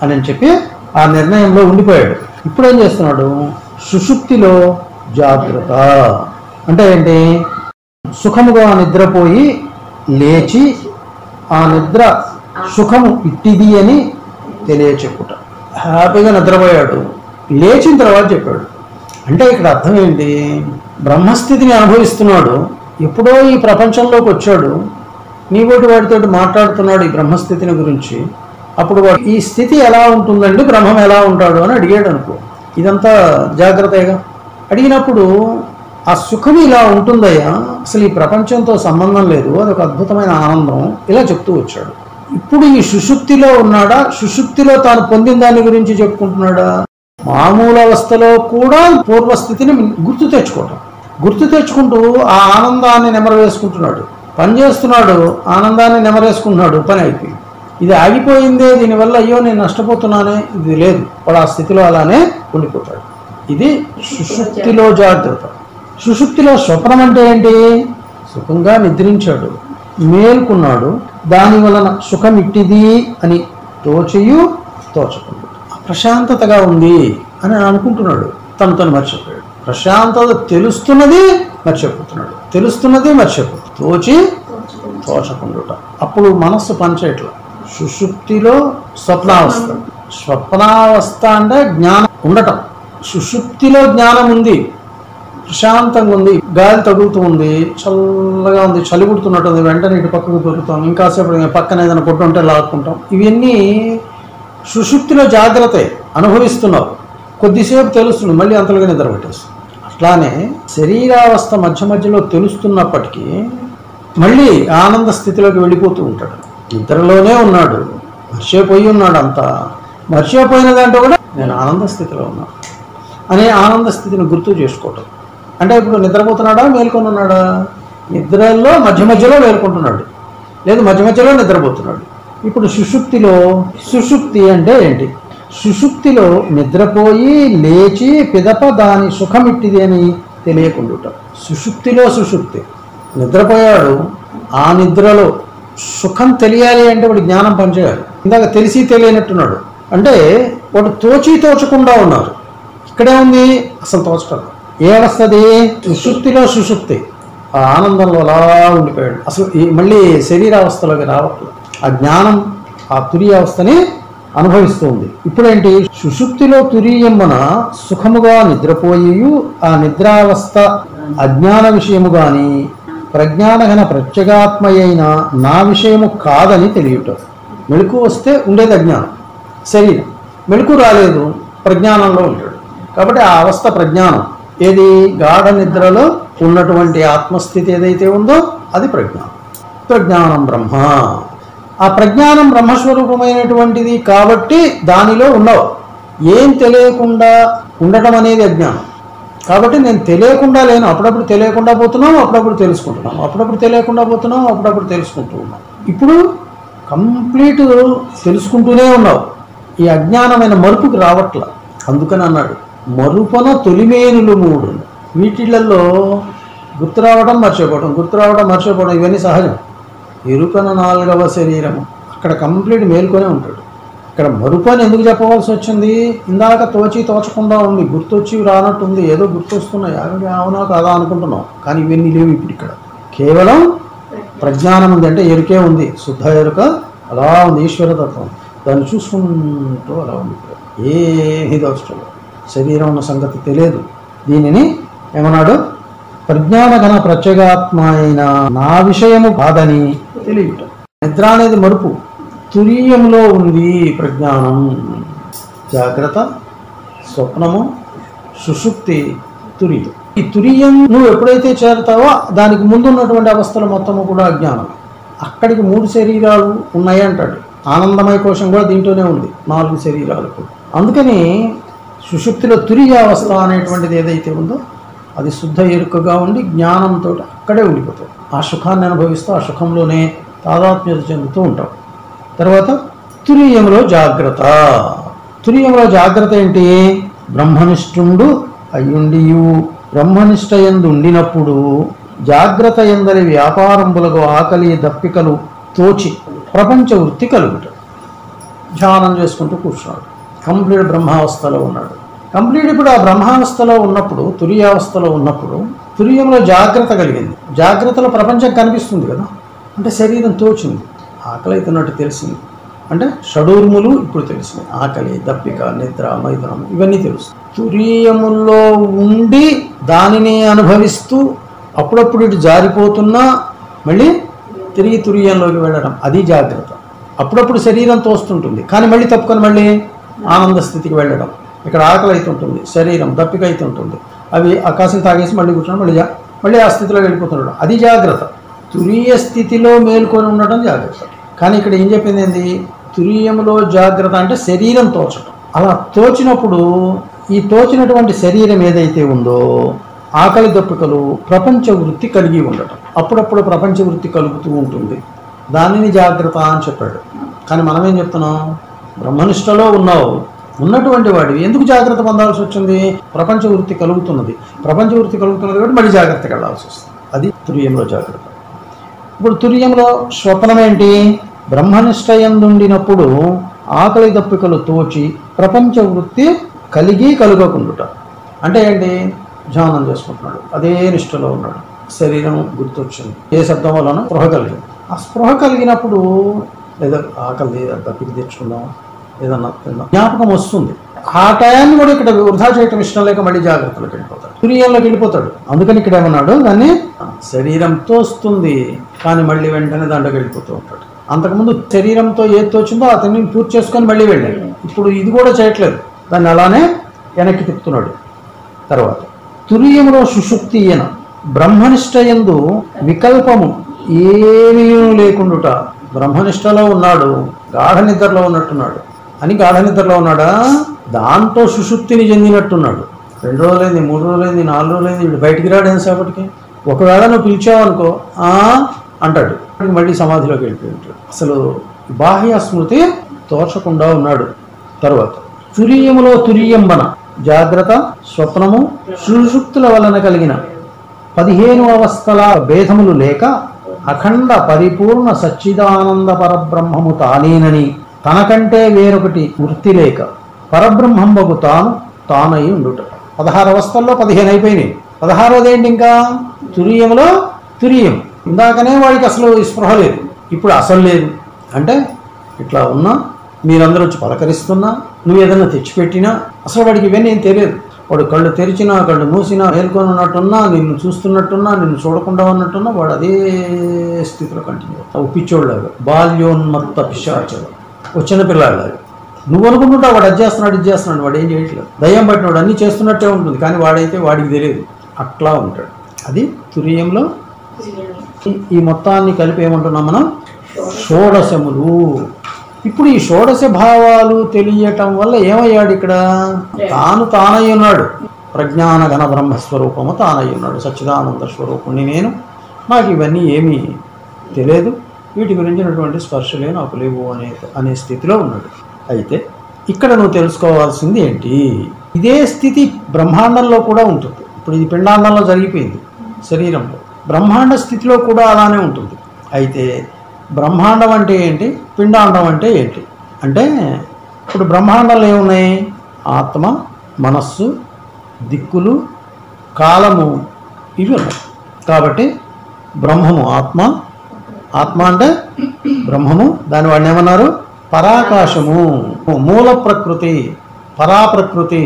అని చెప్పి ఆ నిర్ణయంలో ఉండిపోయాడు. ఇప్పుడు ఏం చేస్తున్నాడు? సుషుప్తిలో జాగ్రత్త అంటే ఏంటి? సుఖముగా నిద్రపోయి లేచి ఆ నిద్ర సుఖము ఇట్టిది అని తెలియచెప్పుట. హ్యాపీగా నిద్రపోయాడు, లేచిన తర్వాత చెప్పాడు. అంటే ఇక్కడ అర్థం ఏంటి? బ్రహ్మస్థితిని అనుభవిస్తున్నాడు, ఎప్పుడో ఈ ప్రపంచంలోకి వచ్చాడు, నీబోటి వాడితో మాట్లాడుతున్నాడు ఈ బ్రహ్మస్థితిని గురించి. అప్పుడు వాడు ఈ స్థితి ఎలా ఉంటుందండి, బ్రహ్మం ఎలా ఉంటాడు అని అడిగాడు అనుకో. ఇదంతా జాగ్రత్తగా అడిగినప్పుడు ఆ సుఖం ఇలా ఉంటుందయ్యా, అసలు ఈ ప్రపంచంతో సంబంధం లేదు, అదొక అద్భుతమైన ఆనందం, ఇలా చెప్తూ వచ్చాడు. ఇప్పుడు ఈ సుషుప్తిలో ఉన్నాడా? సుషుప్తిలో తాను పొందిన దాని గురించి చెప్పుకుంటున్నాడా? మామూలు అవస్థలో కూడా పూర్వస్థితిని గుర్తు తెచ్చుకుంటూ ఆ ఆనందాన్ని నెమరవేసుకుంటున్నాడు. పని చేస్తున్నాడు, ఆనందాన్ని నెమరేసుకుంటున్నాడు, పని అయిపోయింది. ఇది ఆగిపోయిందే, దీనివల్ల అయ్యో నేను నష్టపోతున్నానే, ఇది లేదు. వాడు ఆ స్థితిలో అలానే ఉండిపోతాడు. ఇది సుషుప్తిలో జాగ్రత్త. సుషుప్తిలో స్వప్నం అంటే ఏంటి? సుఖంగా నిద్రించాడు, మేల్కున్నాడు, దాని వలన సుఖం ఇట్టిది అని తోచకుండా ప్రశాంతతగా ఉంది అని అనుకుంటున్నాడు. తనతో మర్చిపోయాడు. ప్రశాంతత తెలుస్తున్నది మర్చిపోతున్నాడు, తోచకుండా. అప్పుడు మనస్సు పనిచేయట్ల. సుషుప్తిలో స్వప్నావస్థ అంటే జ్ఞానం ఉండటం. సుషుప్తిలో జ్ఞానం ఉంది, ప్రశాంతంగా ఉంది, గాలి తగులుతూ ఉంది, చల్లగా ఉంది, చలి పుడుతున్నట్టు ఉంది, వెంటనే ఇటు పక్కకు దొరుకుతాం, ఇంకాసేపు పక్కన ఏదైనా పొట్టు ఉంటే లాక్కుంటాం. ఇవన్నీ సుషుప్తిలో జాగ్రత్త అనుభవిస్తున్నావు. కొద్దిసేపు తెలుస్తుంది, మళ్ళీ అంతలుగా నిద్ర పెట్టేస్తుంది. అట్లానే శరీరావస్థ మధ్యలో తెలుస్తున్నప్పటికీ మళ్ళీ ఆనంద స్థితిలోకి వెళ్ళిపోతూ ఉంటాడు. నిద్రలోనే ఉన్నాడు, మర్చిపోయి ఉన్నాడు. అంతా మర్చిపోయిన దాంట్లో కూడా నేను ఆనంద స్థితిలో ఉన్నాను అనే ఆనంద స్థితిని గుర్తు చేసుకోవటం. అంటే ఇప్పుడు నిద్రపోతున్నాడా, మేల్కొని ఉన్నాడా? నిద్రలో మధ్యలో మేల్కొంటున్నాడు, లేదు మధ్యలో నిద్రపోతున్నాడు. ఇప్పుడు సుషుప్తి అంటే ఏంటి? సుషుప్తిలో నిద్రపోయి లేచి పిదప దాని సుఖమిట్టిది అని తెలియకుండా. సుషుప్తి నిద్రపోయాడు, ఆ నిద్రలో సుఖం తెలియాలి అంటే వాడు జ్ఞానం పనిచేయాలి. ఇందాక తెలిసి తెలియనట్టున్నాడు అంటే వాడు తోచకుండా ఉన్నారు. ఇక్కడే ఉంది అసలు తోచటం. ఏ అవస్థది? సుషుప్తి. ఆ ఆనందంలో అలా ఉండిపోయాడు. అసలు మళ్ళీ శరీరావస్థలోకి రావట్లేదు. ఆ జ్ఞానం ఆ తురీయావస్థని అనుభవిస్తూ ఉంది. ఇప్పుడేంటి? సుషుప్తిలో తురీయమ్మన సుఖముగా నిద్రపోయి ఆ నిద్రావస్థ అజ్ఞాన విషయము గాని ప్రజ్ఞానఘన ప్రత్యేగాత్మయైన నా విషయము కాదని తెలియట. మెళుకు వస్తే ఉండేది అజ్ఞానం, శరీరం. మెళుకు రాలేదు, ప్రజ్ఞానంలో ఉంటాడు. కాబట్టి ఆ అవస్థ ప్రజ్ఞానం. ఏది? గాఢ నిద్రలో ఉన్నటువంటి ఆత్మస్థితి ఏదైతే ఉందో అది ప్రజ్ఞానం బ్రహ్మ. ఆ ప్రజ్ఞానం బ్రహ్మస్వరూపమైనటువంటిది కాబట్టి దానిలో ఉన్నావు. ఏం తెలియకుండా ఉండటం అనేది అజ్ఞానం. కాబట్టి నేను తెలియకుండా లేను. అప్పుడప్పుడు తెలియకుండా పోతున్నాం, అప్పుడప్పుడు తెలుసుకుంటున్నాం, అప్పుడప్పుడు తెలియకుండా పోతున్నాం, అప్పుడప్పుడు తెలుసుకుంటూ ఉన్నాం. ఇప్పుడు కంప్లీట్ తెలుసుకుంటూనే ఉన్నావు. ఈ అజ్ఞానమైన మరుపుకి రావట్ల. అందుకని అన్నాడు మరుపన తొలిమేనులు 3. వీటిలలో గుర్తు రావడం మర్చిపోవడం ఇవన్నీ సహజం. ఎరుకన 4వ శరీరము, అక్కడ కంప్లీట్ మేల్కొనే ఉంటాడు. ఇక్కడ మరుపని ఎందుకు చెప్పవలసి వచ్చింది? ఇందాక తోచకుండా ఉంది, గుర్తొచ్చి రానట్టుంది, ఏదో గుర్తొస్తున్నాయి, అవి అవునా కాదా అనుకుంటున్నాం, కానీ ఇవన్నీ లేవు. ఇప్పుడు ఇక్కడ కేవలం ప్రజ్ఞానం ఉంది, అంటే ఎరుకే ఉంది, శుద్ధ ఎరుక అలా ఉంది, ఈశ్వరతత్వం దాన్ని చూసుకుంటూ అలా ఉంది. ఏమీ దోచడం, శరీరం ఉన్న సంగతి తెలియదు. దీనిని ఏమన్నాడు? ప్రజ్ఞానగణ ప్రత్యేగాత్మ అయిన నా విషయము కాదని తెలియట. నిద్ర అనేది మరుపు, తురీయంలో ఉంది ప్రజ్ఞానం. జాగ్రత్త, స్వప్నము, సుషుప్తి, తురియం. ఈ తురియం నువ్వు ఎప్పుడైతే చేరుతావో దానికి ముందున్నటువంటి అవస్థలు మొత్తము కూడా అజ్ఞానం. అక్కడికి 3 శరీరాలు ఉన్నాయి అంటాడు. ఆనందమయ కోశం కూడా దీంట్లోనే ఉంది, 4 శరీరాలు కూడా. అందుకని సుషుప్తిలో తురియావస్థ అనేటువంటిది ఏదైతే ఉందో అది శుద్ధ ఎరుకగా ఉండి జ్ఞానంతో అక్కడే ఉండిపోతావు. ఆ సుఖాన్ని అనుభవిస్తూ ఆ సుఖంలోనే తాదాత్మ్యత చెందుతూ ఉంటావు. తర్వాత తురీయంలో జాగ్రత్త. తురీయంలో జాగ్రత్త ఏంటి? బ్రహ్మనిష్ఠుండు అయ్యుండియు బ్రహ్మనిష్ట యందు ఉండినప్పుడు జాగ్రత్త ఎందరి వ్యాపారంబులకు ఆకలి దప్పికలు తోచి ప్రపంచ వృత్తి కలుగుట. ధ్యానం చేసుకుంటూ కూర్చున్నాడు, కంప్లీట్ బ్రహ్మావస్థలో ఉన్నాడు. కంప్లీట్ ఇప్పుడు ఆ బ్రహ్మావస్థలో ఉన్నప్పుడు, తురియావస్థలో ఉన్నప్పుడు తురియంలో జాగ్రత్త కలిగింది. జాగ్రత్తలో ప్రపంచం కనిపిస్తుంది కదా, అంటే శరీరం తోచింది, ఆకలి అవుతున్నట్టు తెలిసింది, అంటే షడూర్ములు ఇప్పుడు తెలిసినాయి, ఆకలి, దప్పిక, నిద్ర, మైథునం ఇవన్నీ తెలుస్తుంది. తురీయముల్లో ఉండి దానిని అనుభవిస్తూ అప్పుడప్పుడు ఇటు జారిపోతున్నా మళ్ళీ తిరిగి తురీయంలోకి వెళ్ళడం, అది జాగ్రత్త. అప్పుడప్పుడు శరీరం తోస్తుంటుంది, కానీ మళ్ళీ తప్పుకొని మళ్ళీ ఆనంద స్థితికి వెళ్ళడం. ఇక్కడ ఆకలి అవుతుంటుంది, శరీరం దప్పిక అవుతుంటుంది, అవి ఆకాశం తాగేసి మళ్ళీ కూర్చొని మళ్ళీ ఆ స్థితిలో వెళ్ళిపోతున్నాడు, అది జాగ్రత్త. తురీయ స్థితిలో మేల్కొని ఉండటం జాగ్రత్త. కానీ ఇక్కడ ఏం చెప్పింది ఏంది? తురీయంలో జాగ్రత్త అంటే శరీరం తోచడం. అలా తోచినప్పుడు ఈ తోచినటువంటి శరీరం ఏదైతే ఉందో ఆకలి దప్పికలు ప్రపంచ వృత్తి కలిగి ఉండటం, అప్పుడప్పుడు ప్రపంచ వృత్తి కలుగుతూ ఉంటుంది, దానిని జాగ్రత్త అని చెప్పాడు. కానీ మనం ఏం చెప్తున్నాం? బ్రహ్మనిష్టలో ఉన్నటువంటి వాడివి ఎందుకు జాగ్రత్త పొందాల్సి వచ్చింది? ప్రపంచ వృత్తి కలుగుతున్నది కాబట్టి మళ్ళీ జాగ్రత్తగా వెళ్ళాల్సి వస్తుంది, అది తురీయంలో జాగ్రత్త. ఇప్పుడు తురీయంలో స్వప్నం ఏంటి? బ్రహ్మనిష్ట యందుండినప్పుడు ఆకలి దప్పికలు తోచి ప్రపంచ వృత్తి కలుగకుండుట. అంటే ఏంటి? ధ్యానం చేసుకుంటున్నాడు, అదే నిష్టలో ఉన్నాడు, శరీరం గుర్తొచ్చింది, ఏ శబ్దం వలన స్పృహ కలిగింది. ఆ స్పృహ కలిగినప్పుడు ఏదో ఆకలి దప్పిక తెచ్చుకుందాం, ఏదన్నా తిందాం, జ్ఞాపకం వస్తుంది. ఆ టయాన్ని కూడా ఇక్కడ వృధా చేయటం ఇష్టం లేక మళ్ళీ జాగ్రత్తలోకి వెళ్ళిపోతాడు, తురీయంలోకి వెళ్ళిపోతాడు. అందుకని ఇక్కడ ఏమన్నాడు? దాన్ని శరీరం తోస్తుంది కానీ మళ్ళీ వెంటనే దాంట్లోకి వెళ్ళిపోతూ ఉంటాడు. అంతకుముందు శరీరంతో ఏది తోచిందో అతన్ని పూర్తి చేసుకొని మళ్ళీ వెళ్ళాడు. ఇప్పుడు ఇది కూడా చేయట్లేదు, దాన్ని అలానే వెనక్కి తిప్పుతున్నాడు. తర్వాత తురీయంలో సుషుప్తి ఈయన బ్రహ్మనిష్ట యందు వికల్పము ఏమీ లేకుండుట. బ్రహ్మనిష్టలో ఉన్నాడు, గాఢ నిద్రలో ఉన్నట్టున్నాడు అని. గాఢ నిద్రలో ఉన్నాడా? దాంతో సుషుప్తిని చెందినట్టున్నాడు. 2 రోజులైంది, 3 రోజులైంది, 4 రోజులైంది, వీడు బయటికి రాడు ఎంతసేపటికి. ఒకవేళ నువ్వు పిలిచావనుకో అంటాడు, మళ్ళీ సమాధిలోకి వెళ్ళిపోయి ఉంటాడు. అసలు బాహ్య స్మృతి తోచకుండా ఉన్నాడు. తర్వాత తురీయములో తురీయంబన జాగ్రత్త, స్వప్నము, సుషుప్తుల వలన కలిగిన 15 అవస్థల భేదములు లేక అఖండ పరిపూర్ణ సచ్చిదానంద పరబ్రహ్మము తానేనని తనకంటే వేరొకటి వృత్తి లేక పరబ్రహ్మంబకు తానై ఉండుట. 16 అవస్థల్లో 15 అయిపోయినాయి. 16వది ఏంటి? ఇంకా తురీయంలో తురీయం. ఇందాకనే వాడికి అసలు స్పృహ లేదు, ఇప్పుడు అసలు లేదు. అంటే ఇట్లా ఉన్నా, మీరందరూ వచ్చి పలకరిస్తున్నా, నువ్వు ఏదైనా తెచ్చిపెట్టినా అసలు వాడికి ఇవన్నీ ఏం తెలియదు. వాడు కళ్ళు తెరిచినా, కళ్ళు మూసినా, మేల్కొని ఉన్నట్టున్నా, నిన్ను చూస్తున్నట్టున్నా, నిన్ను చూడకుండా ఉన్నట్టున్నా, వాడు అదే స్థితిలో కంటిన్యూ అవుతావు. పిచ్చోళ్ళలాగా, బాల్యోన్మత్త పిశాచలు, చిన్న పిల్లాడిలాగా. నువ్వు అనుకుంటుంటావు వాడు అది చేస్తున్నాడు, వాడు ఏం చేయట్లేదు. దయ్యం పట్టినవాడు అన్నీ చేస్తున్నట్టే ఉంటుంది, కానీ వాడైతే వాడికి తెలియదు, అట్లా ఉంటాడు. అది తురీయంలో. ఈ మొత్తాన్ని కలిపి ఏమంటున్నాం మనం? షోడశములు. ఇప్పుడు ఈ షోడశ భావాలు తెలియటం వల్ల ఏమయ్యాడు? ఇక్కడ తానై ఉన్నాడు, ప్రజ్ఞాన ఘన బ్రహ్మస్వరూపము తానై ఉన్నాడు, సచ్చిదానంద స్వరూపుణ్ణి నేను, నాకు ఇవన్నీ ఏమీ తెలియదు, వీటి గురించినటువంటి స్పర్శలే నాకు లేవు అనే స్థితిలో ఉన్నాడు. అయితే ఇక్కడ నువ్వు తెలుసుకోవాల్సింది ఏంటి? ఇదే స్థితి బ్రహ్మాండంలో కూడా ఉంటుంది. ఇప్పుడు ఇది పిండాండంలో జరిగిపోయింది శరీరంలో, బ్రహ్మాండ స్థితిలో కూడా అలానే ఉంటుంది. అయితే బ్రహ్మాండం అంటే ఏంటి, పిండాండం అంటే ఏంటి అంటే, ఇప్పుడు బ్రహ్మాండంలో ఏమున్నాయి, ఆత్మ, మనస్సు, దిక్కులు, కాలము, ఇవి ఉన్నాయి. కాబట్టి బ్రహ్మము ఆత్మ, ఆత్మ అంటే బ్రహ్మము, దాని వాడిని ఏమన్నారు, పరాకాశము, మూల ప్రకృతి, పరాప్రకృతి,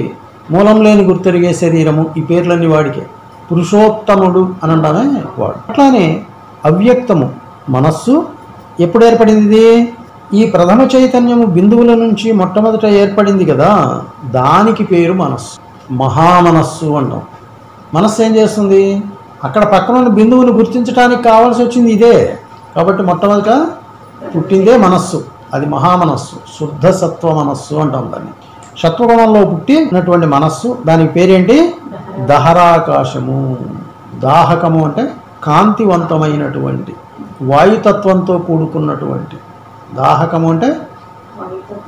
మూలం లేని గుర్తెరిగే శరీరము, ఈ పేర్లన్నీ వాడికే. పురుషోత్తముడు అని అంటామే వాడు. అట్లానే అవ్యక్తము మనస్సు ఎప్పుడు ఏర్పడింది, ఇది ఈ ప్రథమ చైతన్యము బిందువుల నుంచి మొట్టమొదట ఏర్పడింది కదా, దానికి పేరు మనస్సు, మహామనస్సు అంటాం. మనస్సు ఏం చేస్తుంది, అక్కడ పక్కన ఉన్న బిందువును గుర్తించడానికి కావాల్సి వచ్చింది ఇదే. కాబట్టి మొట్టమొదట పుట్టిందే మనస్సు, అది మహామనస్సు, శుద్ధ సత్వ మనస్సు అంటాం దాన్ని. సత్వగుణంలో పుట్టినటువంటి మనస్సు, దానికి పేరేంటి, దహరాకాశము. దాహకము అంటే కాంతివంతమైనటువంటి వాయుతత్వంతో కూడుకున్నటువంటి, దాహకము అంటే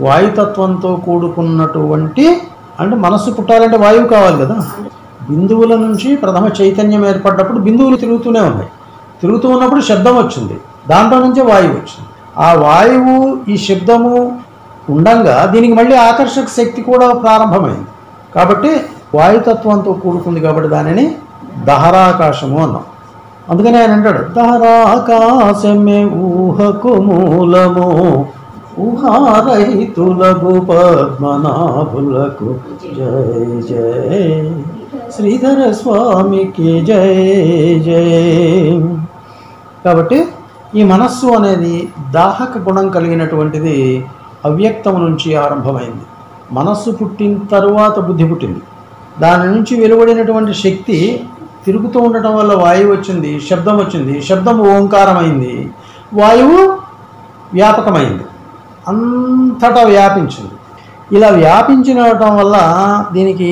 వాయుతత్వంతో కూడుకున్నటువంటి, అంటే మనస్సు పుట్టాలంటే వాయువు కావాలి కదా. బిందువుల నుంచి ప్రథమ చైతన్యం ఏర్పడ్డప్పుడు బిందువులు తిరుగుతూనే ఉన్నాయి, తిరుగుతూ ఉన్నప్పుడు శబ్దం వచ్చింది, దాంట్లో నుంచే వాయువు వచ్చింది. ఆ వాయువు ఈ శబ్దము ఉండంగా దీనికి మళ్ళీ ఆకర్షక శక్తి కూడా ప్రారంభమైంది. కాబట్టి వాయుతత్వంతో కూడుకుంది కాబట్టి దానిని దహరాకాశము అన్నాం. అందుకని ఆయన అంటాడు, దహరాకాశమే ఊహకు మూలము, ఊహారహితులకు పద్మనాభులకు జయ జయ, శ్రీధర స్వామికి జయ జయ. కాబట్టి ఈ మనస్సు అనేది దాహక గుణం కలిగినటువంటిది అవ్యక్తం నుంచి ఆరంభమైంది. మనస్సు పుట్టిన తరువాత బుద్ధి పుట్టింది, దాని నుంచి వెలువడినటువంటి శక్తి తిరుగుతూ ఉండటం వల్ల వాయువు వచ్చింది, శబ్దం వచ్చింది, శబ్దం ఓంకారమైంది, వాయువు వ్యాపకమైంది, అంతటా వ్యాపించింది. ఇలా వ్యాపించడం వల్ల దీనికి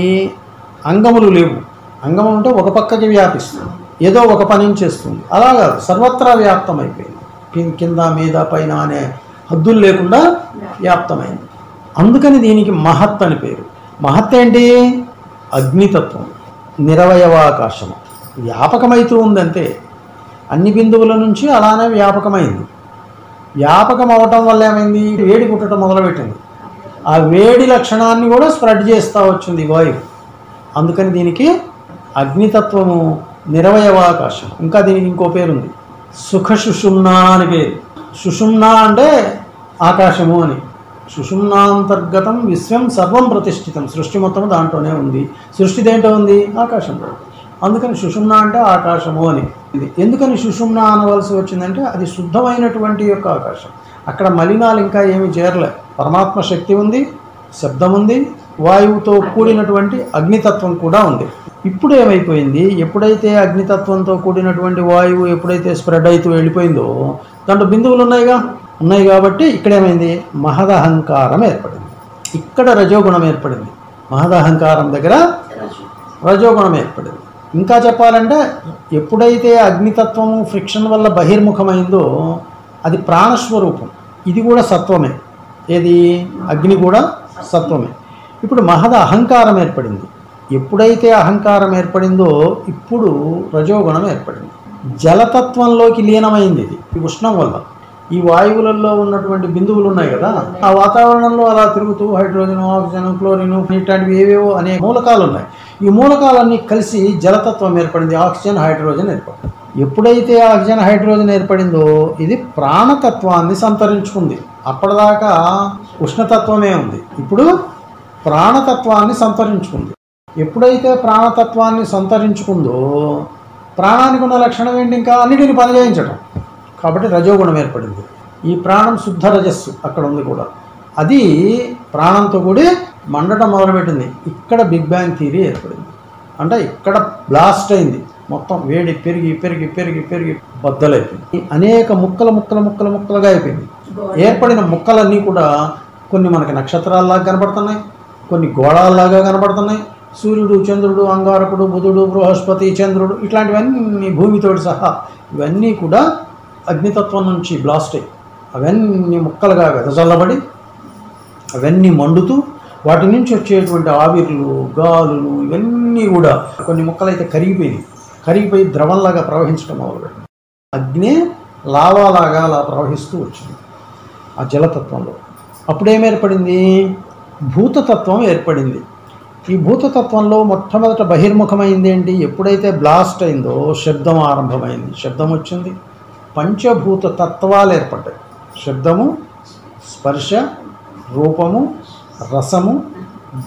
అంగములు లేవు. అంగము అంటే ఒక పక్కకి వ్యాపిస్తుంది, ఏదో ఒక పని చేస్తుంది, అలాగా సర్వత్రా వ్యాప్తమైపోయింది, కింద మీద పైన అనే హద్దులు లేకుండా వ్యాప్తమైంది. అందుకని దీనికి మహత్ అని పేరు. మహత్ ఏంటి, అగ్నితత్వం, నిరవయవాకాశము, వ్యాపకమైతూ ఉందంటే అన్ని బిందువుల నుంచి అలానే వ్యాపకమైంది. వ్యాపకం అవటం వల్ల ఏమైంది, వేడి పుట్టడం మొదలుపెట్టింది, ఆ వేడి లక్షణాన్ని కూడా స్ప్రెడ్ చేస్తూ వచ్చింది వాయువు. అందుకని దీనికి అగ్నితత్వము, నిరవయవాకాశం. ఇంకా దీనికి ఇంకో పేరుంది, సుఖ సుషుమ్నా అని పేరు. సుషుమ్నా అంటే ఆకాశము అని. సుషుమ్నాంతర్గతం విశ్వం సర్వం ప్రతిష్ఠితం, సృష్టి మొత్తం దాంట్లోనే ఉంది. సృష్టి దేంట్లో ఉంది, ఆకాశంలో. అందుకని సుషుమ్నా అంటే ఆకాశము అని. ఇది ఎందుకని సుషుమ్నా అనవలసి వచ్చిందంటే అది శుద్ధమైనటువంటి యొక్క ఆకాశం. అక్కడ మలినాలు ఇంకా ఏమి చేరలే, పరమాత్మ శక్తి ఉంది, శబ్దం ఉంది, వాయువుతో కూడినటువంటి అగ్నితత్వం కూడా ఉంది. ఇప్పుడు ఏమైపోయింది, ఎప్పుడైతే అగ్నితత్వంతో కూడినటువంటి వాయువు ఎప్పుడైతే స్ప్రెడ్ అవుతూ వెళ్ళిపోయిందో దాంట్లో బిందువులు ఉన్నాయి కాబట్టి ఇక్కడ ఏమైంది, మహదహంకారం ఏర్పడింది. ఇక్కడ రజోగుణం ఏర్పడింది, మహదహంకారం దగ్గర రజోగుణం ఏర్పడింది. ఇంకా చెప్పాలంటే ఎప్పుడైతే అగ్నితత్వము ఫ్రిక్షన్ వల్ల బహిర్ముఖమైందో అది ప్రాణస్వరూపం, ఇది కూడా సత్వమే. ఏది, అగ్ని కూడా సత్వమే. ఇప్పుడు మహద అహంకారం ఏర్పడింది. ఎప్పుడైతే అహంకారం ఏర్పడిందో ఇప్పుడు రజోగుణం ఏర్పడింది. జలతత్వంలోకి లీనమైంది ఇది, ఈ ఉష్ణం వల్ల. ఈ వాయువులలో ఉన్నటువంటి బిందువులు ఉన్నాయి కదా, ఆ వాతావరణంలో అలా తిరుగుతూ హైడ్రోజన్, ఆక్సిజన్, క్లోరిన్ ఇట్లాంటివి ఏవేవో అనే మూలకాలు ఉన్నాయి. ఈ మూలకాలన్నీ కలిసి జలతత్వం ఏర్పడింది, ఆక్సిజన్, హైడ్రోజన్ ఏర్పడింది. ఎప్పుడైతే ఆక్సిజన్, హైడ్రోజన్ ఏర్పడిందో ఇది ప్రాణతత్వాన్ని సంతరించుకుంది. అప్పటిదాకా ఉష్ణతత్వమే ఉంది, ఇప్పుడు ప్రాణతత్వాన్ని సంతరించుకుంది. ఎప్పుడైతే ప్రాణతత్వాన్ని సంతరించుకుందో ప్రాణానికి ఉన్న లక్షణం ఏంటి, ఇంకా అన్నిటిని పనిచేయించడం. కాబట్టి రజోగుణం ఏర్పడింది. ఈ ప్రాణం శుద్ధ రజస్సు అక్కడ ఉంది కూడా, అది ప్రాణంతో కూడి మండటం మొదలుపెట్టింది. ఇక్కడ బిగ్ బ్యాంగ్ థియరీ ఏర్పడింది. అంటే ఇక్కడ బ్లాస్ట్ అయింది, మొత్తం వేడి పెరిగి పెరిగి పెరిగి పెరిగి బద్దలైపోయింది. అనేక ముక్కలుగా అయిపోయింది. ఏర్పడిన ముక్కలన్నీ కూడా కొన్ని మనకి నక్షత్రాల్లాగా కనబడుతున్నాయి, కొన్ని గోళాల్లాగా కనబడుతున్నాయి. సూర్యుడు, చంద్రుడు, అంగారకుడు, బుధుడు, బృహస్పతి, చంద్రుడు ఇట్లాంటివన్నీ భూమితోటి సహా ఇవన్నీ కూడా అగ్నితత్వం నుంచి బ్లాస్ట్ అయ్యి అవన్నీ ముక్కలుగా వెదజల్లబడి అవన్నీ మండుతూ వాటి నుంచి వచ్చేటువంటి ఆవిర్లు, గాలులు ఇవన్నీ కూడా కొన్ని ముక్కలైతే కరిగిపోయి ద్రవంలాగా ప్రవహించడం మొదలుపెట్టింది. అగ్నే లావాలాగా అలా ప్రవహిస్తూ వచ్చింది ఆ జలతత్వంలో. అప్పుడేం ఏర్పడింది? భూతతత్వం ఏర్పడింది. ఈ భూతతత్వంలో మొట్టమొదట బహిర్ముఖమైంది ఏంటి? ఎప్పుడైతే బ్లాస్ట్ అయిందో శబ్దం ఆరంభమైంది. శబ్దం వచ్చింది. పంచభూత తత్వాలు ఏర్పడ్డాయి. శబ్దము, స్పర్శ, రూపము, రసము,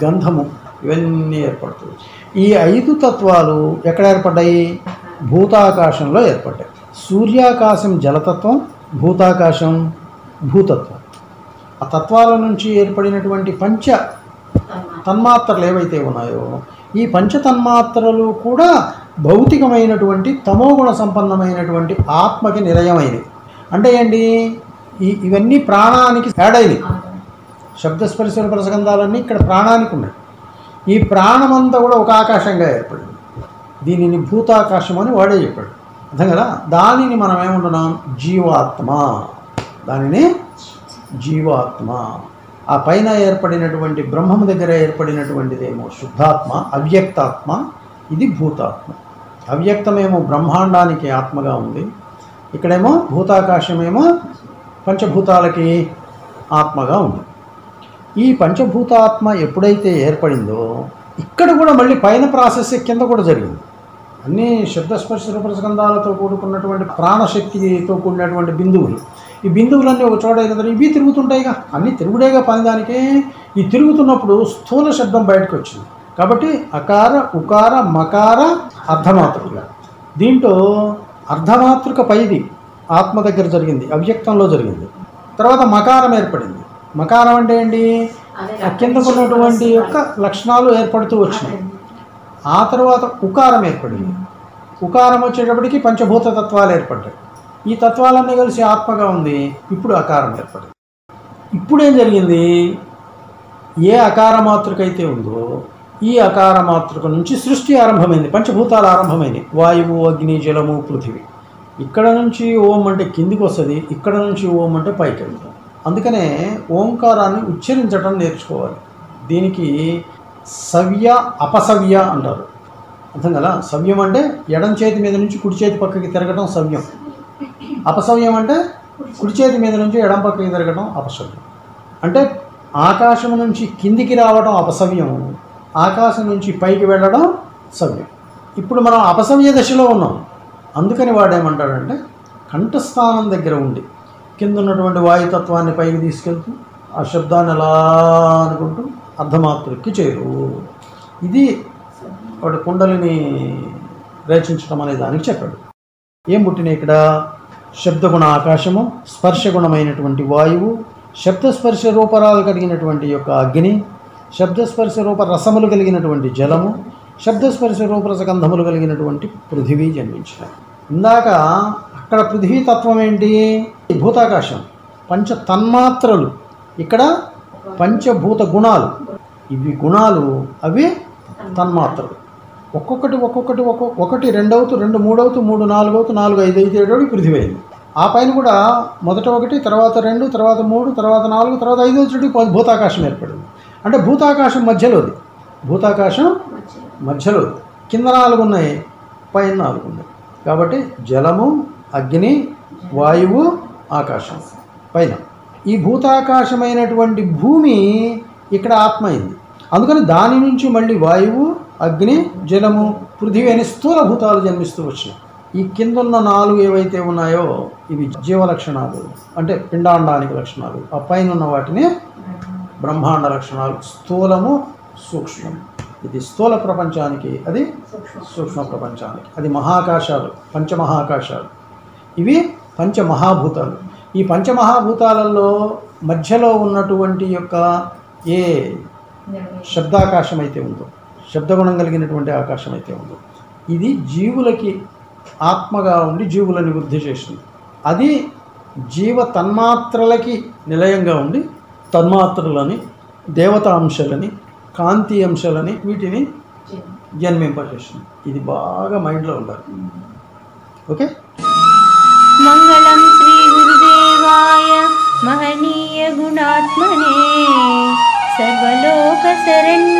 గంధము ఇవన్నీ ఏర్పడుతుంది. ఈ 5 తత్వాలు ఎక్కడ ఏర్పడ్డాయి? భూతాకాశంలో ఏర్పడ్డాయి. సూర్యాకాశం జలతత్వం, భూతాకాశం భూతత్వం. ఆ తత్వాల నుంచి ఏర్పడినటువంటి పంచ తన్మాత్రలు ఏవైతే ఉన్నాయో ఈ పంచతన్మాత్రలు కూడా భౌతికమైనటువంటి తమోగుణ సంపన్నమైనటువంటి ఆత్మకి నిలయమైనవి. అంటే ఏంటి? ఇవన్నీ ప్రాణానికి యాడ్ అయినవి. శబ్దస్పర్శ రసగంధాలన్నీ ఇక్కడ ప్రాణానికి ఉన్నాయి. ఈ ప్రాణమంతా కూడా ఒక ఆకాశంగా ఏర్పడింది. దీనిని భూతాకాశం అని వాడే చెప్పాడు. అర్థం కదా? దానిని మనం ఏమంటున్నాం? జీవాత్మ. దానిని జీవాత్మ. ఆ పైన ఏర్పడినటువంటి బ్రహ్మము దగ్గర ఏర్పడినటువంటిదేమో శుద్ధాత్మ, అవ్యక్తాత్మ. ఇది భూతాత్మ. అవ్యక్తమేమో బ్రహ్మాండానికి ఆత్మగా ఉంది. ఇక్కడేమో భూతాకాశమేమో పంచభూతాలకి ఆత్మగా ఉంది. ఈ పంచభూతాత్మ ఎప్పుడైతే ఏర్పడిందో ఇక్కడ కూడా మళ్ళీ పైన ప్రాసెస్ కింద కూడా జరిగింది. అన్నీ శబ్దస్పర్శ రూపరసగంధాలతో కూడుకున్నటువంటి ప్రాణశక్తితో కూడినటువంటి బిందువులు. ఈ బిందువులన్నీ ఒక చోట కదా, ఇవి తిరుగుతుంటాయిగా, అన్నీ తిరుగుడేగా పనిదానికే. ఈ తిరుగుతున్నప్పుడు స్థూల శబ్దం బయటకు వచ్చింది. కాబట్టి అకార, ఉకార, మకార, అర్ధమాతృక. దీంట్లో అర్ధమాతృక పైది ఆత్మ దగ్గర జరిగింది, అవ్యక్తంలో జరిగింది. తర్వాత మకారం ఏర్పడింది. మకారం అంటే ఏంటి? కిందకున్నటువంటి యొక్క లక్షణాలు ఏర్పడుతూ వచ్చినాయి. ఆ తర్వాత ఉకారం ఏర్పడింది. ఉకారం వచ్చేటప్పటికి పంచభూత తత్వాలు ఏర్పడ్డాయి. ఈ తత్వాలన్నీ కలిసి ఆత్మగా ఉంది. ఇప్పుడు అకారం ఏర్పడింది. ఇప్పుడేం జరిగింది? ఏ అకార మాతృక అయితే ఉందో ఈ అకార మాతృక నుంచి సృష్టి ఆరంభమైంది. పంచభూతాలు ఆరంభమైనవి. వాయువు, అగ్ని, జలము, పృథివీ. ఇక్కడ నుంచి ఓం అంటే కిందికి వస్తుంది, ఇక్కడ నుంచి ఓం అంటే పైకి వెళ్తుంది. అందుకనే ఓంకారాన్ని ఉచ్చరించడం నేర్చుకోవాలి. దీనికి సవ్య, అపసవ్య అంటారు. అర్థం కదా? సవ్యం అంటే ఎడం చేతి మీద నుంచి కుడి చేతి పక్కకి తిరగటం సవ్యం. అపసవ్యం అంటే కుడి చేతి మీద నుంచి ఎడం పక్కకి తిరగటం అపసవ్యం. అంటే ఆకాశం నుంచి కిందికి రావడం అపసవ్యం, ఆకాశం నుంచి పైకి వెళ్ళడం సవ్యం. ఇప్పుడు మనం అపసవ్య దశలో ఉన్నాం. అందుకని వాడేమంటాడంటే కంఠస్థానం దగ్గర ఉండి కింద ఉన్నటువంటి వాయుతత్వాన్ని పైకి తీసుకెళ్తూ ఆ శబ్దాన్ని ఎలా అనుకుంటూ అర్ధమాతృకి చేరు. ఇది వాడు కుండలిని రచించడం అనే దానికి చెప్పాడు. ఏం పుట్టినాయి ఇక్కడ? శబ్దగుణ ఆకాశము, స్పర్శగుణమైనటువంటి వాయువు, శబ్దస్పర్శ రూపరాలు కలిగినటువంటి యొక్క అగ్ని, శబ్దస్పర్శ రూప రసములు కలిగినటువంటి జలము, శబ్దస్పర్శ రూపరసగంధములు కలిగినటువంటి పృథివీ జన్మించినాయి. ఇందాక అక్కడ పృథివీ తత్వం ఏంటి? భూతాకాశం. పంచ తన్మాత్రలు. ఇక్కడ పంచభూత గుణాలు. ఇవి గుణాలు, అవి తన్మాత్రలు. ఒక్కొక్కటి 2 అవుతూ 2 3 అవుతూ 3 4 అవుతూ 4 5 అయితే 7 పృథివీ అయింది. ఆ పైన కూడా మొదట 1, తర్వాత 2, తర్వాత 3, తర్వాత 4, తర్వాత 5 వచ్చేటికి భూతాకాశం ఏర్పడింది. అంటే భూతాకాశం మధ్యలోది. భూతాకాశం మధ్యలోది. కింద 4 ఉన్నాయి, పైన 4 ఉన్నాయి. కాబట్టి జలము, అగ్ని, వాయువు, ఆకాశం పైన. ఈ భూతాకాశమైనటువంటి భూమి ఇక్కడ ఆత్మ అయింది. అందుకని దాని నుంచి మళ్ళీ వాయువు, అగ్ని, జలము, పృథివీ అనే స్థూల భూతాలు జన్మిస్తూ వచ్చినాయి. ఈ కిందున్న 4 ఏవైతే ఉన్నాయో ఇవి జీవ లక్షణాలు, అంటే పిండాండానికి లక్షణాలు. ఆ పైన ఉన్న వాటిని బ్రహ్మాండ లక్షణాలు. స్థూలము, సూక్ష్మం. ఇది స్థూల ప్రపంచానికి, అది సూక్ష్మ ప్రపంచానికి. అది మహాకాశాలు, పంచమహాకాశాలు. ఇవి పంచమహాభూతాలు. ఈ పంచమహాభూతాలలో మధ్యలో ఉన్నటువంటి యొక్క ఏ శబ్దాకాశం అయితే ఉందో, శబ్దగుణం కలిగినటువంటి ఆకాశం అయితే ఉందో, ఇది జీవులకి ఆత్మగా ఉండి జీవులని వృద్ధి చేసింది. అది జీవ తన్మాత్రలకి నిలయంగా ఉండి తన్మాత్రలని, దేవతా అంశాలని, కాంతి అంశాలని వీటిని జన్మింపజేసింది. ఇది బాగా మైండ్లో ఉండాలి. ఓకే. మంగళం శ్రీ గురుదేవాయ మహనీయ గుణాత్మనే సర్వలోక శరణ్య